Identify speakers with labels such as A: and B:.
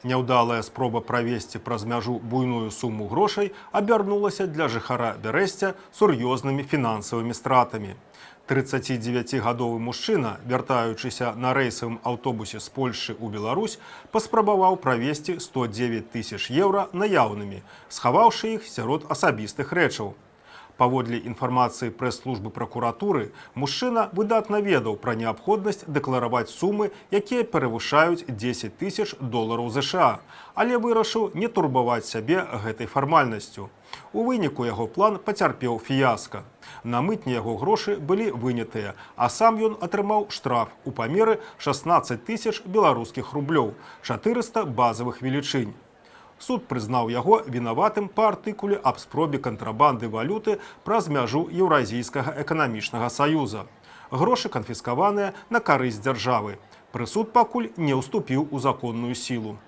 A: Няўдалая спроба правесці праз мяжу буйную суму грошай абярнулася для жыхара Бярэсця сур'ёзнымі фінансавымі стратамі. 39-гадовы мужчына, вяртаючыся на рэйсавым аўтобусе з Польшчы ў Беларусь, паспрабаваў правесці 109 тысяч еўра наяўнымі, схаваўшы іх сярод асабістых рэчаў. Паводле інфармацыі прэс-службы пракуратуры, мужчына выдатна ведаў пра неабходнасць дэклараваць сумы, якія перавышаюць 10 тысяч долараў США, але вырашыў не турбаваць сябе гэтай фармальнасцю. У выніку яго план пацярпеў фіяска. На мытні яго грошы былі вынятыя, а сам ён атрымаў штраф у памеры 16 тысяч беларускіх рублёў, 400 базавых велічынь. Суд прызнаў яго вінаватым па артыкуле аб спробе кантрабанды валюты праз мяжу Еўразійскага эканамічнага саюза. Грошы канфіскаваныя на карысць дзяржавы. Прысуд пакуль не ўступіў у законную сілу.